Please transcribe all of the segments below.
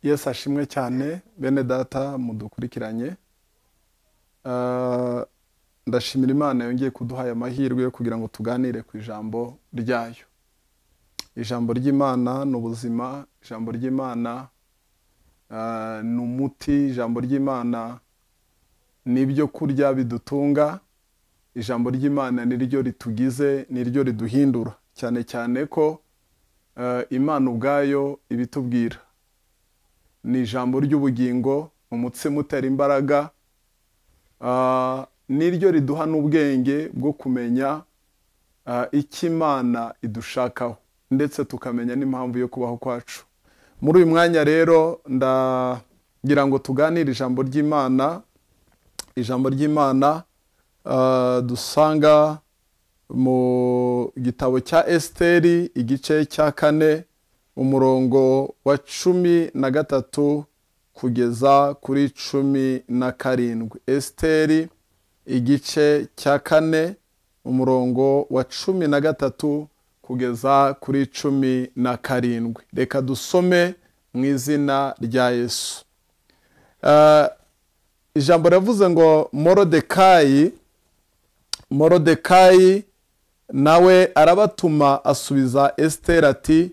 Yesu ashimwe cyane bene data mudukurikiranye. Ndashimira Imana yongeye kuduha amahirwe yo kugira ngo tuganire ku ijambo ryayo. Ijambo ry'Imana ni ubuzima, ijambo ry'Imana ni umuti, ijambo ry'Imana ni ibyo kurya bidutunga, ijambo ry'Imana ni ryo ritugize, ni ryo riduhindura, cyane cyane ko Imana ubwayo ibitubwira. Ni ijambo ry'ubugingo, umutsima utera imbaraga, niryo riduha n'ubwenge bwo kumenya icyo Imana idushakaho, ndetse tukamenya n'impamvu yo kubaho kwacu. Muri uyu mwanya rero ndagira ngo tuganire ijambo ry'Imana. Ijambo ry'Imana dusanga mu gitabo cya Esiteri igice cya 4 umurongo wa 13 kugeza kuri 17. Esiteri igice cya 4 umurongo wa 13 kugeza kuri 17. Reka dusome mu izina rya Yesu. Ijambo ravuze ngo Morodekayi nawe arabatuma asubiza Esiteri ati,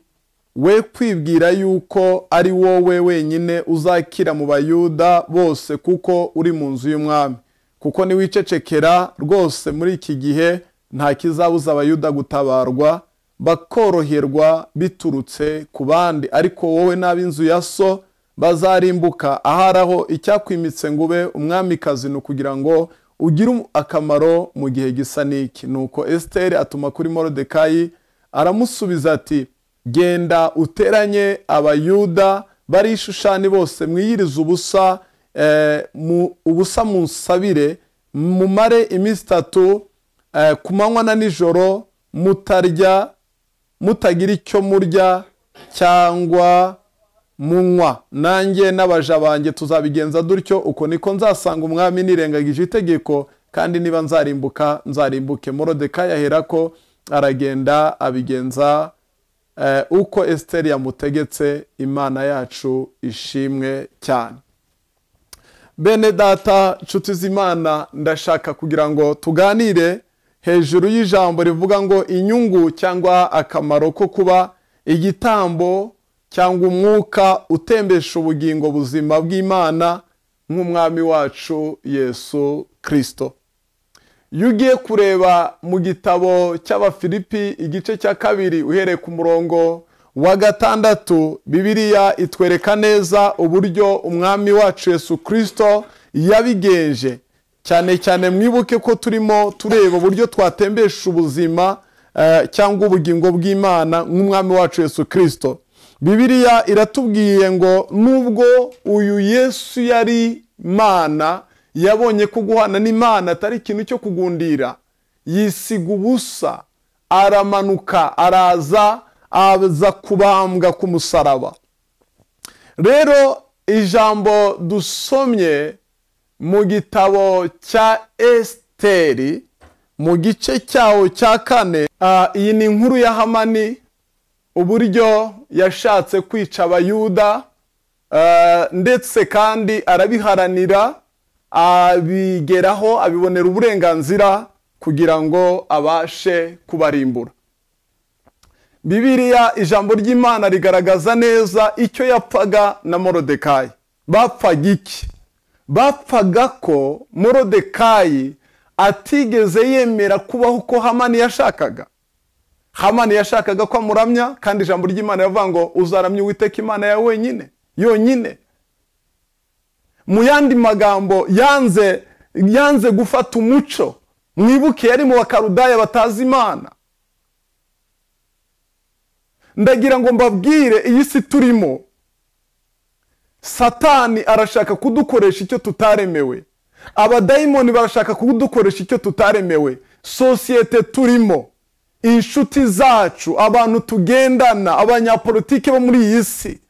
we kwibwira yuko ari wowe wenyine uzakira mu Bayuda bose kuko uri mu nzu y'umwami, kuko niwicecekera rwose muri iki gihe nta kizabuza Abayuda gutabarwa bakoroherwa biturutse ku bandi, ariko wowe n'ab'inzu ya so bazarimbuka. Aharaho icyakwimitse ngo ube umwamikazi ni ukugira ngo ugire akamaro mu gihe gisa n'iki. Nuko Esiteri atuma kuri Morodekayi aramusubiza ati, genda uteranye Abayuda bari i Shushani bose, mwiyirize ubusa munsabire, mumare iminsi 3 ku manywa na nijoro mutarya, mutagira icyo murya cyangwa munywa. Nanjye n'abaja banjye tuzabigenza dutyo, uko niko nzasanga umwami nirengagije itegeko, kandi niba nzarimbuka nzarimbuke. Morodekayi aherako aragenda abigenza uko Esiteri yamutegetse. Imana yacu ishimwe cyane. Bene data, nshuti z'Imana, ndashaka kugira ngo tuganire hejuru y'ijambo rivuga ngo inyungu cyangwa akamaro ko kuba igitambo cyangwa umwuka utembesha ubugingo buzima bw'Imana nk'umwami wacu Yesu Kristo. Iyo ugiye kureba mu gitabo cy'Abafilipi igice cya 2 uhereye ku murongo wa 6, Bibiliya itwereka neza uburyo umwami wacu Yesu Kristo yabigenje. Cyane cyane mwibuke ko turimo tureba uburyo twatembesha ubuzima cyangwa ubugingo bw'Imana nk'umwami wacu Yesu Kristo. Bibiliya iratubwiye ngo nubwo uyu Yesu yari Imana, yabonye ko guhana n'Imana atari ikintu cyo kugundira, yisiga ubusa, aramanuka, aza kubambwa ku musaraba. Rero ijambo dusomye mu gitabo cya Esiteri mu gice cyawo cya 4, iyi ni inkuru ya Hamani, uburyo yashatse kwica Abayuda, ndetse kandi arabiharanira, abigeraho, abibonera uburenganzira kugira ngo abashe kubarimbura. Bibiliya, ijambo ry'Imana rigaragaza neza icyo yapfaga na Morodekayi. Bapfaga iki? Bapfaga ko Morodekayi atigeze yemera kubaho uko Hamani yashakaga. Hamani yashakaga ko amuramya, kandi ijambo ry'Imana yavuga ngo uzaramya Uwiteka Imana yawe wenyine, yonyine. Mu yandi magambo, yanze gufata umuco. Mwibuke yari mu Bakaludaya batazi Imana. Ndagira ngo mbabwire, iyi si turimo, Satani arashaka kudukoresha icyo tutaremewe, abadayimoni barashaka kudukoresha icyo tutaremewe, sosiyete turimo, inshuti zacu, abantu tugendana, abanyapolitike bo muri iyi si.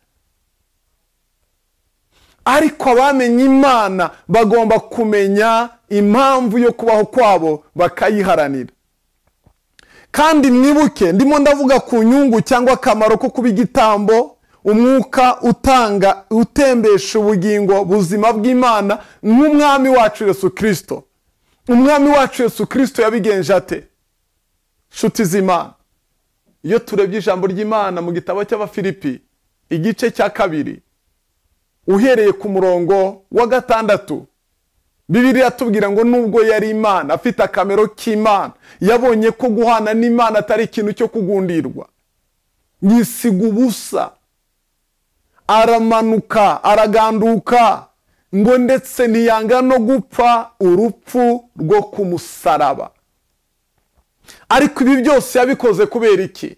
Ariko abamenye Imana bagomba kumenya impamvu yo kubaho kwabo bakayiharanira. Kandi mwibuke, ndimo ndavuga ku nyungu cyangwa akamaro ko kuba igitambo, umwuka utembesha ubugingo buzima bw'Imana nk'umwami wacu Yesu Kristo. Umwami wacu Yesu Kristo yabigenje ate? Nshuti z'Imana, iyo turebye ijambo ry'Imana mu gitabo cy'Abafilipi igice cya 2 uhereye ku murongo wa 6, Bibiliya tubwira ngo nubwo yari Imana afite akamero k'Imana, yabonye ko guhana n'Imana atari ikintu cyo kugundirwa, yisiga ubusa, aramanuka, araganduka, ngo ndetse ntiyanga no gupfa urupfu rwo ku musaraba. Ariko ibi byose yabikoze kubera iki?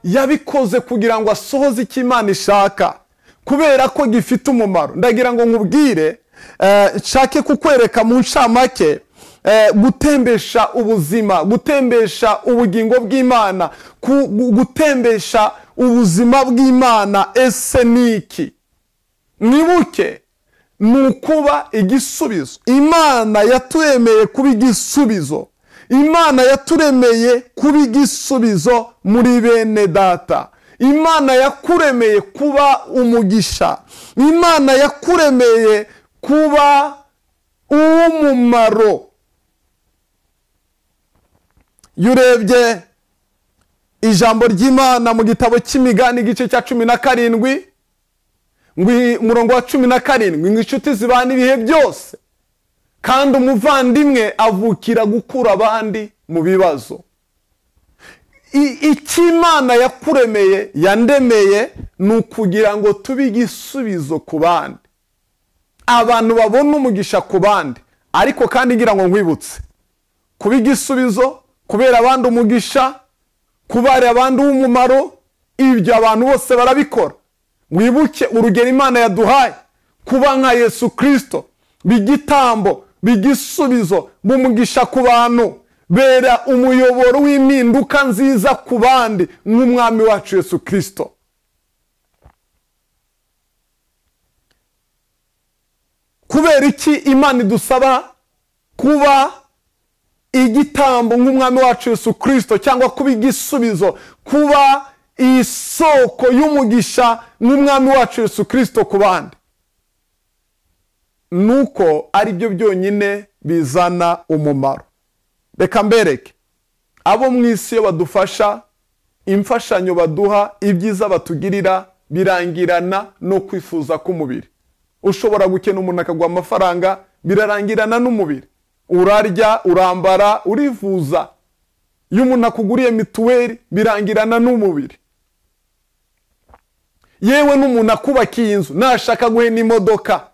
Yabikoze kugira ngo asohoze icyo Imana ishaka, kubera ko gifite umumaro. Ndagira ngo nkubwire, nshake kukwereka mu ncamake gutembesha ubuzima, gutembesha ubugingo bw'Imana, gutembesha ubuzima bw'Imana ese niki? Mwibuke, nukuba igisubizo. Imana yaturemeye kuba igisubizo. Imana yaturemeye kuba igisubizo muri bene data. Imana yakuremeye kuba umugisha. Imana yakuremeye kuba uw'umumaro. Yurebye ijambo ry'Imana mu gitabo cy'Imigani igice cya 17, umurongo wa 17, ngo inshuti zibana ibihe byose, kandi umuvandimwe avukira gukura abandi mu bibazo. Icyo Imana yakuremeye, yandemeye, ni ukugira ngo tube igisubizo ku bandi, abantu babona umugisha ku bandi. Ariko kandi ngira ngo nkwibutse, kuba igisubizo, kubera abandi umugisha, kubera abandi umumaro, ibyo abantu bose barabikora. Mwibuke urugero Imana yaduhaye, kuba nka Yesu Kristo, bigitambo, bigisubizo, bumugisha ku bantu, bera umuyoboro w'impinduka nziza ku bandi nk'umwami wacu Yesu Kristo. Kubera iki Imana idusaba kuba igitambo nk'umwami wacu Yesu Kristo, cyangwa kuba igisubizo, kuba isoko y'umugisha nk'umwami wacu Yesu Kristo ku bandi? Nuko ari byo byonyine bizana umumaro. Reka mbereke, abo mu isi yo badufasha, imfashanyo baduha, ibyiza batugirira birangirana no kwifuza k'umubiri. Ushobora gukena umuntu akaguha amafaranga, birarangirana n'umubiri. Urarya, urambara, urivuza. Iyo umuntu akuguriye mituweli, birangirana n'umubiri. Yewe n'umuntu akubakiye inzu, nashaka guhe n'imodoka,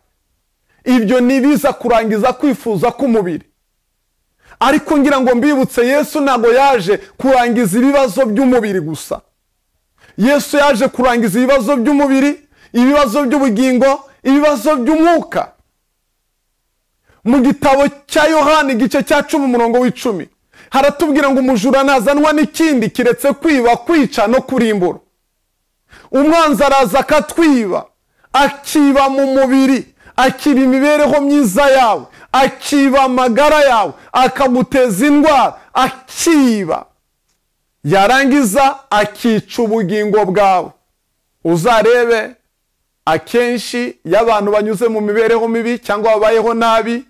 ibyo nibiza kurangiza kwifuza k'umubiri. Ariko ngira ngo mbibutse, Yesu ntago yaje kurangiza ibibazo by'umubiri gusa. Yesu yaje kurangiza ibibazo by'umubiri, ibibazo by'ubugingo, ibibazo by'umwuka. Mu gitabo cya Yohana igice cya 10 umurongo w'10, haratubwira ngo umujura ntazanwa n'ikindi kiretse kwiba, kwica no kurimbura. Umwanzi araza akatwiba, akiba mu mubiri, akiba imibereho myiza yawe, akiba amagara yawe, akaguteza indwara, akiba, yarangiza akica ubugingo bwawe. Uzarebe akenshi y'abantu banyuze mu mibereho mibi cyangwa babayeho nabi,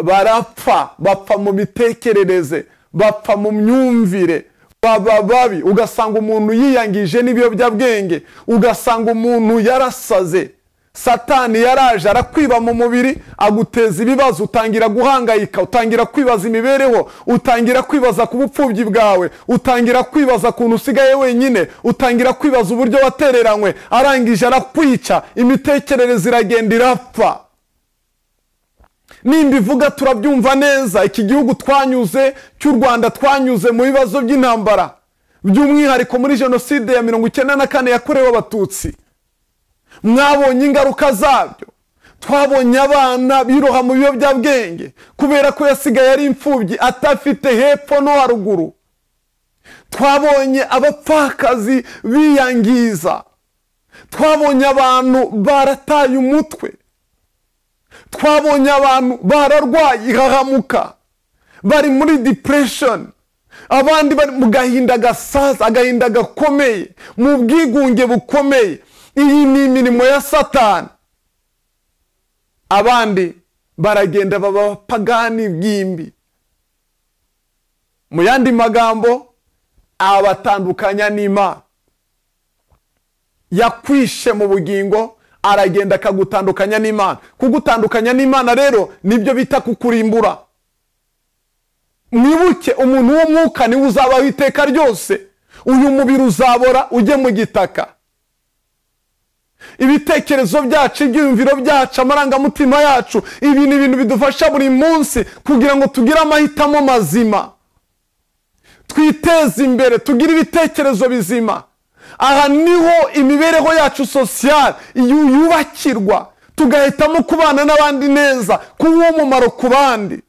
barapfa, bapfa mu bitekerereze, bapfa mu myumvire, baba babi. Ugasanga umuntu yiyangije n'ibiyobyabwenge, ugasanga umuntu yarasaze. Satani yaraje arakwiba mu mubiri, aguteza ibibazo, utangira guhangayika, utangira kwibaza imibereho, utangira kwibaza ku bupfubyi bwawe, utangira kwibaza kuntu usigaye wenyine, utangira kwibaza uburyo watereranywe. Arangije arakwica, imitekerereze iragenda irapfa. Nimbivuga turabyumva neza. Iki gihugu twanyuze cy'u Rwanda, twanyuze mu bibazo by'intambara, by'umwihariko muri jenoside ya 1994 yakorewe Abatutsi. Mwabonye ingaruka zabyo. Twabonye abana biroha mu biyobyabwenge kubera ko yasigaye ari imfubyi, atafite hepfo no haruguru. Twabonye abapfakazi biyangiza. Twabonye abantu barataye umutwe. Twabonye abantu bararwaye ihahamuka, bari muri depression. Abandi bari mu gahinda gasaza, agahinda gakomeye, mu bwigunge bukomeye. iyi ni imirimo ya Satani. Abandi baragenda baba pagani bwimbi. Mu yandi magambo, abatandukanya n'Imana. Yakwishe mu bugingo, aragenda akagutandukanya n'Imana. Kugutandukanya n'Imana rero nibyo bita kukurimbura. Mwibuke, umuntu w'umwuka niwe uzabaho iteka ryose. Uyu mubiri uzabora ujye mu gitaka. Ibitekerezo byacu, ibyiyumviro byacu, amarangamutima yacu, ibi ni ibintu bidufasha buri munsi kugira ngo tugire amahitamo mazima, twiteze imbere, tugire ibitekerezo bizima. Aha niho imibereho yacu sosiyale yubakirwa, tugahitamo kubana n'abandi neza, kuba umumaro ku bandi,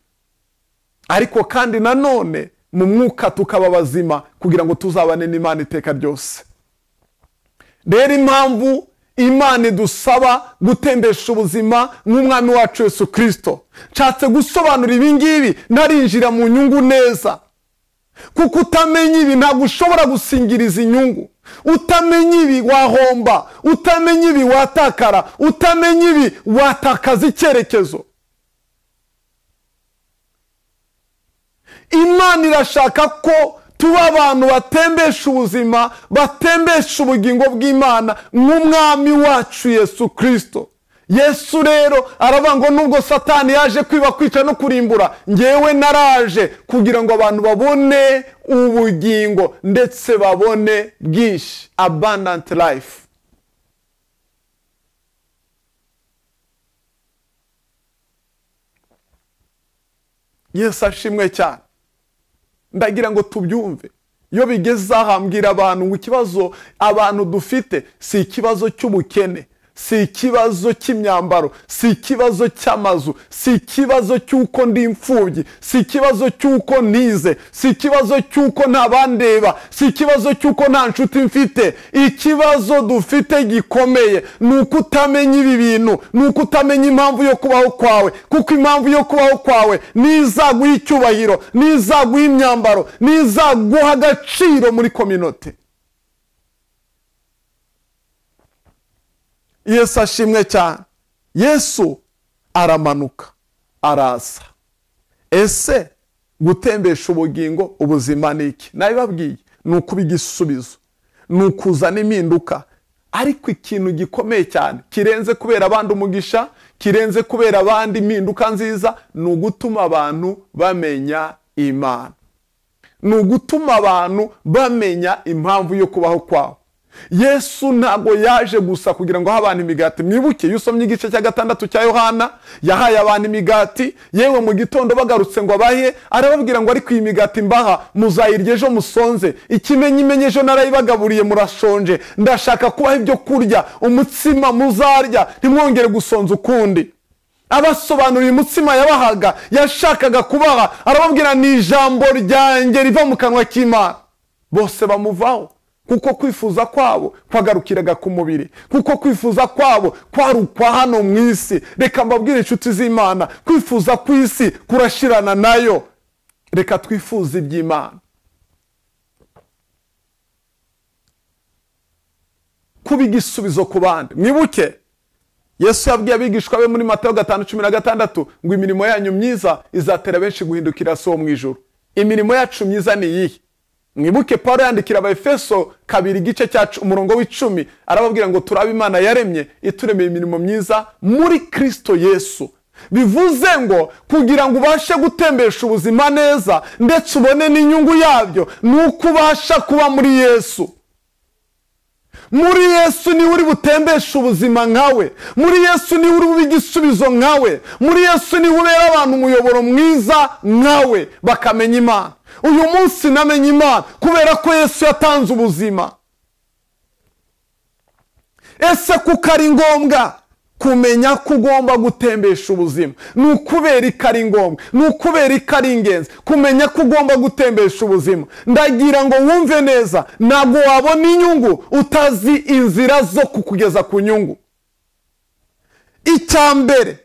ariko kandi nanone mu mwuka tukaba bazima kugira ngo tuzabane n'Imana iteka ryose. Rero impamvu Imana idusaba gutembesha ubuzima nk'umwami wacu Yesu Kristo, nshatse gusobanura ibi ngibi narinjira mu nyungu neza, kuko utamenya ibi ntabwo ushobora gusingiriza inyungu. Utamenya ibi wahomba, utamenya ibi watakara, utamenya ibi watakaza icyerekezo. Imana irashaka ko tuba abantu batembesha ubuzima, batembesha ubugingo bw'Imana nk'umwami wacu Yesu Kristo. Yesu rero aravuga ngo nubwo Satani yaje kwiba, kwica no kurimbura, ngewe naraje kugira ngo abantu babone ubugingo ndetse babone bwinshi, abundant life. Yesu ashimwe cyane. Ndagira ngo tubyumve. Iyo bigeze ahambwira abantu ngo ikibazo abantu dufite si ikibazo cy'ubukene, si ikibazo cy'imyambaro, si ikibazo cy'amazu, si ikibazo cy'uko ndi imfubyi, si ikibazo cy'uko nize, si ikibazo cy'uko nta bandeba, si ikibazo cy'uko nta nshuti mfite. Ikibazo dufite gikomeye ni uko utamenya ibi bintu, ni uko utamenya impamvu yo kubaho kwawe, kuko impamvu yo kubaho kwawe nizaguha icyubahiro, nizaguha imyambaro, nizaguha agaciro muri community. Yesu ashimwe cyane. Yesu aramanuka, araza. Ese gutembesha ubugingo, ubuzima ni iki? Nabibabwiye, ni ukuba igisubizo, ni ukuzana impinduka. Ariko ikintu gikomeye cyane kirenze kubera abandi umugisha, kirenze kubera abandi impinduka nziza, ni ugutuma abantu bamenya Imana, ni ugutuma abantu bamenya impamvu yo kubaho kwabo. Yesu ntabwo yaje gusa kugira ngo abantu imigati. Mwibuke iyo usomye igice cya 6 cya Yohana, yahaye abantu imigati, yewe mu gitondo bagarutse ngo abahe, arababwira ngo ariko iyi migati mbaha muzayirya ejo musonze, ikimenyimenye ejo narayibagaburiye murashonje, ndashaka kubaha ibyo kurya, umutsima muzarya ntimwongere gusonza ukundi. Abasobanuriye umutsima yabahaga, yashakaga kubaha, arababwira ni ijambo ryanjye riva mu kanwa k'Imana. Bose bamuvaho, kuko kwifuza kwabo kwagarukiraga ku mubiri, kuko kwifuza kwabo kwari ukwa hano mu isi. Reka mbabwire inshuti z'Imana, kwifuza kw'isi kurashirana nayo. Reka twifuze iby'Imana. Kuba igisubizo ku bandi. Mwibuke Yesu yabwiye abigishwa be muri Matayo 5:16 ngo imirimo yanyu myiza izatera benshi guhindukira so mu ijuru. Imirimo yacu myiza ni iyihe? Mwibuke Paulo yandikira Abaefeso 2 igice cyacu umurongo w'10, arababwira ngo turabe Imana yaremye ituremeye imirimo myiza muri Kristo Yesu. Bivuze ngo kugira ngo ubashe gutembesha ubuzima neza ndetse ubone n'inyungu yabyo, nuko ubasha kuba muri Yesu. Muri Yesu ni uri butembesha ubuzima nkawe, muri Yesu ni uri bigisubizo nkawe, muri Yesu ni ubera abantu umuyoboro mwiza nkawe bakamenya Imana. Uyu munsi namenye Imana kubera ko Yesu yatanze ubuzima. Ese kuko ari ngombwa kumenya ko ugomba gutembesha ubuzima? Ni ukubera ikari ngombwa, ni ukubera ikari ingenzi kumenya ko ugomba gutembesha ubuzima. Ndagira ngo wumve neza, ntabwo wabona inyungu utazi inzira zo kukugeza ku nyungu. Icyambere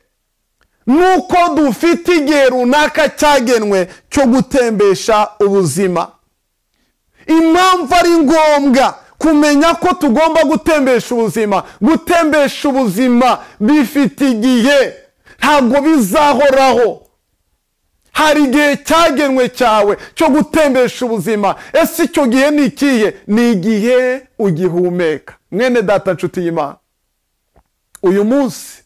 nuko dufite igihe runaka cyagenwe cyo gutembesha ubuzima. Impamvu ari ngombwa kumenya ko tugomba gutembesha ubuzima. Gutembesha ubuzima bifite igihe, ntabwo bizahoraho. Hari igihe cyagenwe cyawe cyo gutembesha ubuzima. Ese icyo gihe ni ikihe? Ni igihe ugihumeka. Mwene data nshuti y'Imana, uyu munsi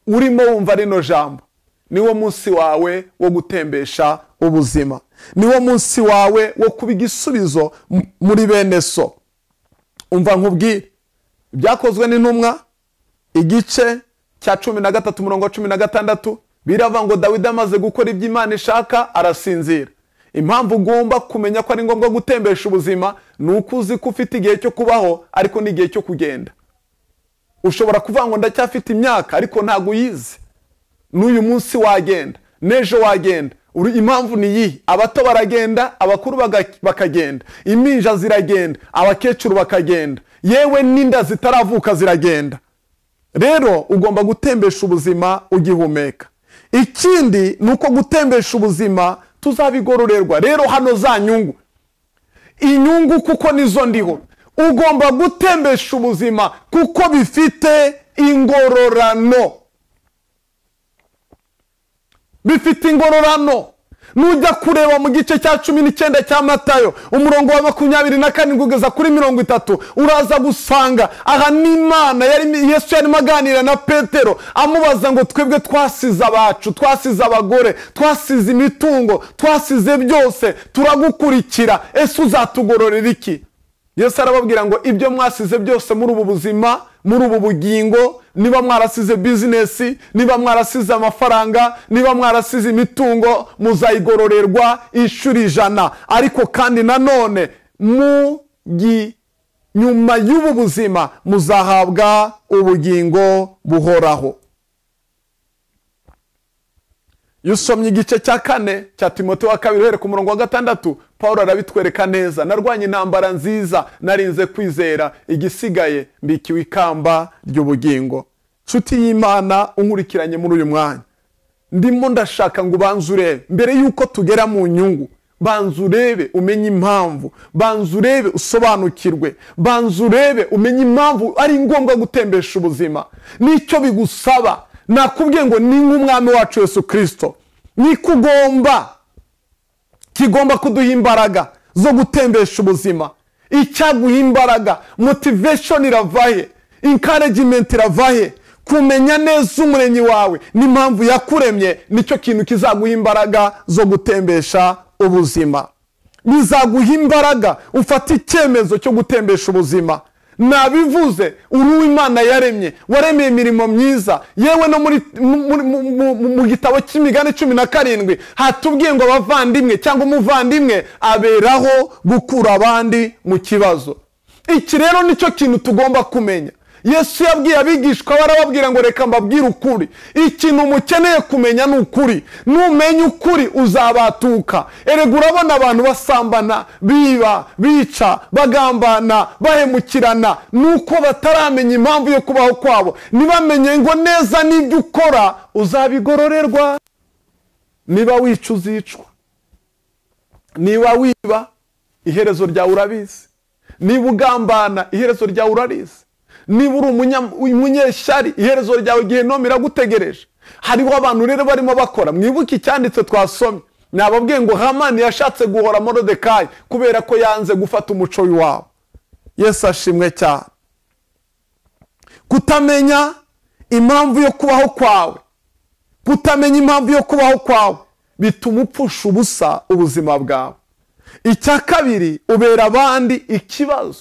urimo wumva rino jambo, niwo munsi wawe wo gutembesha ubuzima. Niwo munsi wawe wo kuba igisubizo muri bene so. Umva nkubwire, byakozwe n'intumwa igice cya 13 umurongo 16 birava ngo Dawidi amaze gukora ibyo Imana ishaka arasinzira. Impamvu ugomba kumenya ko ari ngombwa gutembesha ubuzima nuko uzi ko ufite igihe cyo kubaho ariko n'igihe cyo kugenda. Ushobora kuvuga ngo ndacyafite imyaka ariko ntago uyizi. N'uyu munsi wagenda, nejo wagenda. Impamvu ni iyi: abato baragenda, abakuru bakagenda, impinja ziragenda, abakecuru bakagenda, yewe n'inda zitaravuka ziragenda. Rero ugomba gutembesha ubuzima ugihumeka. Ikindi nuko gutembesha ubuzima tuzabigororerwa. Rero hano za nyungu, inyungu kuko nizo ndiho, ugomba gutembesha ubuzima kuko bifite ingororano. Bifite ingororano. Nujya kureba mu gice cya 19 cya Matayo umurongo wa 24 kugeza kuri 30, uraza gusanga aha n'Imana Yesu yari maganira na Petero amubaza ngo twebwe twasize abacu, twasize abagore, twasize imitungo, twasize byose, turagukurikira, ese uzatugororera iki? Yesu arababwira ngo ibyo mwasize byose muri ubu buzima, muri ubu bugingo, niba mwarasize business, niba mwarasize amafaranga, niba mwarasize imitungo, muzayigororerwa inshuro 100. Ariko kandi nanone nyuma y'ubu buzima muzahabwa ubugingo buhoraho. Yusomye igice cya 4 cya Timoteyo wa 2 ku murongo wa 6, Paulo arabitwereka neza: narwanye intambara nziza, narinze kwizera, igisigaye mbikiwe ikamba ry'ubugingo. Nshuti y'Imana unkurikiranye muri uyu mwanya, ndimo ndashaka ngo banzurebe mbere yuko tugera mu nyungu. Banzurebe umenye impamvu, banzurebe usobanukirwe, banzurebe umenye impamvu ari ngombwa gutembesha ubuzima. Nicyo bigusaba. Nakubwiye ngo ni nk'umwami wacu Yesu Kristo, kigomba kuduha imbaraga zo gutembesha ubuzima. Icyaguha imbaraga, motivation iravahe, encouragement iravahe, kumenya neza umuremyi wawe n'impamvu yakuremye, nicyo kintu kizaguha imbaraga zo gutembesha ubuzima. Bizaguha imbaraga ufata icyemezo cyo gutembesha ubuzima. Nabivuze, uri Imana yaremye, waremeye imirimo myiza. Yewe no mu gitabo cy'Imigani 17 hatubwiye ngo abavandimwe cyangwa umuvandimwe aberaho gukura abandi mu kibazo. Iki rero nicyo kintu tugomba kumenya. Yesu yabwiye abigishwa barababwira ngo reka mbabwire ukuri. Ikintu mukeneye kumenya ni ukuri. Numenya ukuri uzabatuka. Erega urabona abantu basambana, biba, bica, bagambana, bahemukirana, nuko bataramenya impamvu yo kubaho kwabo. Nibamenye ngo neza n'ibyo ukora uzabigororerwa. Niba wica uzicwa, niba wiba iherezo ryawe urabizi, niba ugambana iherezo ryawe urarizi, niba uri umunyeshyari iherezo ryawe Gehinomu iragutegereje. Hariho abantu rero barimo bakora. Mwibuke icyanditse twasomye, nababwiye ngo Hamani yashatse guhora Morodekayi kubera ko yanze gufata umuco w'iwabo. Yesu ashimwe cyane. Kutamenya impamvu yo kubaho kwawe, kutamenya impamvu yo kubaho kwawe bituma upfusha ubusa ubuzima bwawe. Icya kabiri, ubera abandi ikibazo.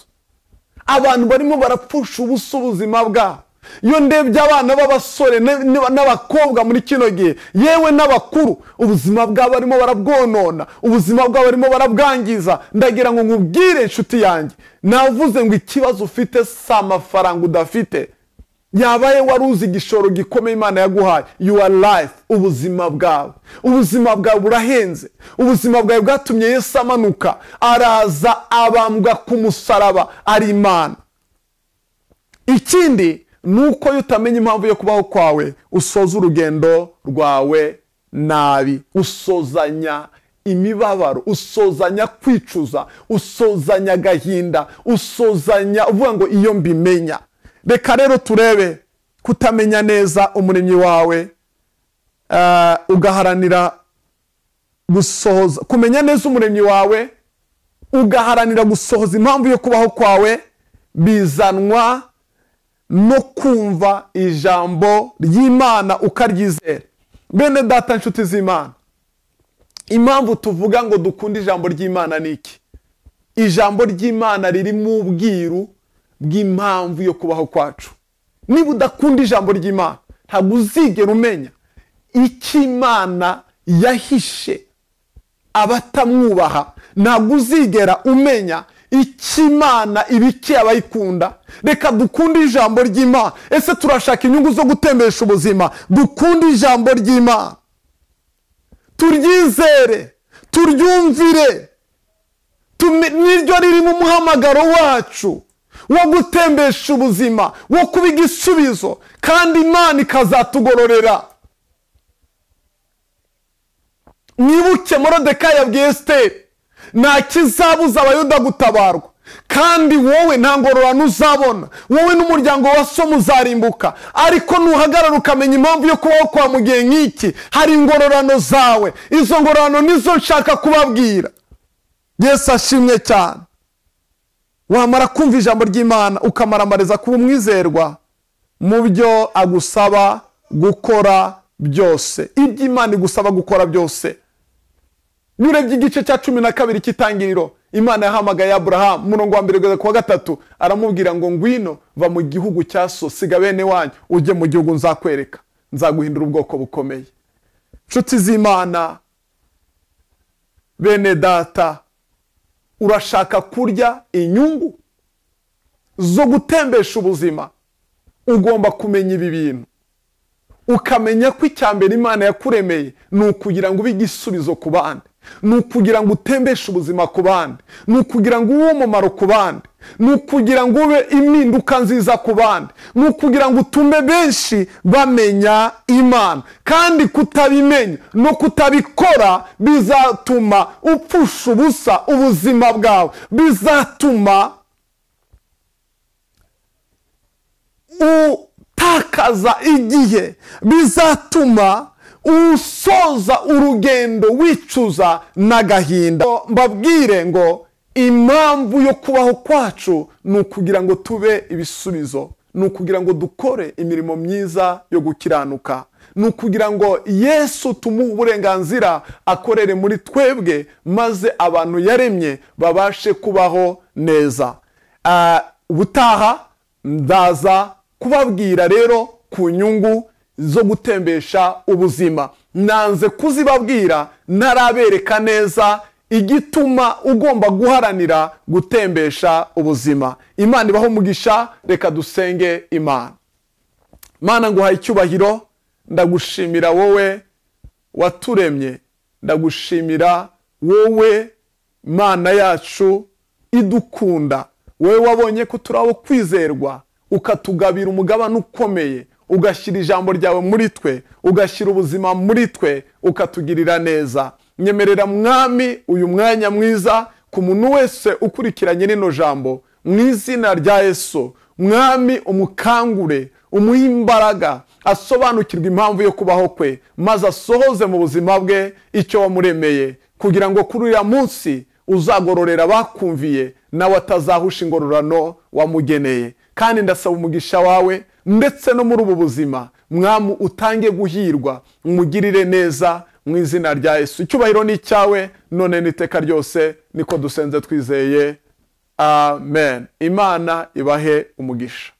Abantu barimo barapfusha ubusa ubuzima bwabo. Iyo ndebye abana b'abasore n'abakobwa muri kino gihe, yewe n'abakuru, ubuzima bwabo barimo barabwonona, ubuzima bwabo barimo barabwangiza. Ndagira ngo nkubwire inshuti yanjye, navuze ngo ikibazo ufite si amafaranga udafite. Yabaye waruzi igishoro gikomeye Imana yaguhaye, your life, ubuzima bwawe. Ubuzima bwawe burahenze. Ubuzima bwawe bwatumye Yesu amanuka, araza abambwa ku musaraba, ari Imana. Ikindi nuko utamenya impamvu yo kubaho kwawe, usoza urugendo rwawe nabi, usozanya imibabaro, usozanya kwicuza, usozanya agahinda, usozanya uvuga ngo iyo mbimenya. Reka rero turebe kutamenya neza umuremyi wawe, ugaharanira gusohoza, kumenya neza umuremyi wawe ugaharanira gusohoza impamvu yo kubaho kwawe, bizanwa no kumva ijambo ry'Imana ukaryizera. Bene data nshuti z'Imana, impamvu tuvuga ngo dukunda ijambo ry'Imana ni iki? Ijambo ry'Imana riri mu ubwiru bw'impamvu yo kubaho kwacu. Niba udakunda ijambo ry'Imana, ntabwo uzigera umenya icyo Imana yahishe abatamwubaha, ntabwo uzigera umenya icyo Imana ibikiye abayikunda. Reka dukunde ijambo ry'Imana. Ese turashaka inyungu zo gutembesha ubuzima? Dukunde ijambo ry'Imana, turyizere, turyumvire, niryo riri mu muhamagaro wacu wo gutembesha ubuzima, wo kuba igisubizo, kandi Imana ikazatugororera. Mwibuke Moridekayi yabwiye Esiteri, nta kizabuza abayuda gutabarwa, kandi wowe nta ngororano uzabona, wowe n'umuryango wa so muzarimbuka, ariko nuhagarara ukamenya impamvu yo kubaho kwa mu gihe nk'iki, hari ingororano zawe. Izo ngororano nizo nshaka kubabwira. Yesu ashimwe cyane. Wamara kumva ijambo ry'Imana ukamaramariza kuba umwizerwa mu byo agusaba gukora byose, ibyo Imana igusaba gukora byose. Nurebye igice cya 12 cy'Itangiriro, Imana yahamagaye Aburahamu, umurongo wa 1 kugeza ku wa 3, aramubwira ngo ngwino, va mu gihugu cya so, siga bene wanyu, ujye mu gihugu nzakwereka, nzaguhindura ubwoko bukomeye. Nshuti z'Imana, bene data, urashaka kurya inyungu zo gutembesha ubuzima, ugomba kumenya ibi bintu, ukamenya ko icyambere Imana yakuremeye ni ukugira ngo ube igisubizo ku bandi, ni ukugira ngo utembeshe ubuzima ku bandi, ni ukugira ngo ube umumaro ku bandi, ni ukugira ngo ube impinduka nziza ku bandi, ni ukugira ngo utume benshi bamenya Imana. Kandi kutabimenya no kutabikora bizatuma upfusha ubusa ubuzima bwawe, bizatuma utakaza igihe, bizatuma usoza urugendo wicuza n'agahinda. Mbabwire ngo impamvu yo kubaho kwacu ni ukugira ngo tube ibisubizo, ni ukugira ngo dukore imirimo myiza yo gukiranuka, ni ukugira ngo Yesu tumuhe uburenganzira akorere muri twebwe, maze abantu yaremye babashe kubaho neza. Ubutaha ndaza kubabwira rero ku nyungu zo gutembesha ubuzima. Nanze kuzibabwira ntarabereka neza igituma ugomba guharanira gutembesha ubuzima. Imana ibaho umugisha. Reka dusenge Imana. Mana, nguhaye icyubahiro, ndagushimira wowe waturemye, ndagushimira wowe Mana yacu idukunda, wowe wabonye ko turaho kwizerwa, ukatugabira umugabane ukomeye, ugashyira ijambo ryawe muri twe, ugashyira ubuzima muri twe, ukatugirira neza. Nyemerera Mwami uyu mwanya mwiza ku muntu wese ukurikiranye rino jambo, mu izina rya Yesu. Mwami, umukangure, umuhe imbaraga, asobanukirwe impamvu yo kubaho kwe, maze asohoze mu buzima bwe icyo wamuremeye, kugira ngo kuri uyu munsi uzagororera bakumviye, nawe atazahusha ingororano wamugeneye. Kandi ndasaba umugisha wawe ndetse no muri ubu buzima, Mwami, utange guhirwa, umugirire neza, mu izina rya Yesu. Icyubahiro ni cyawe none n'iteka ryose, niko dusenze twizeye. Amen. Imana ibahe umugisha.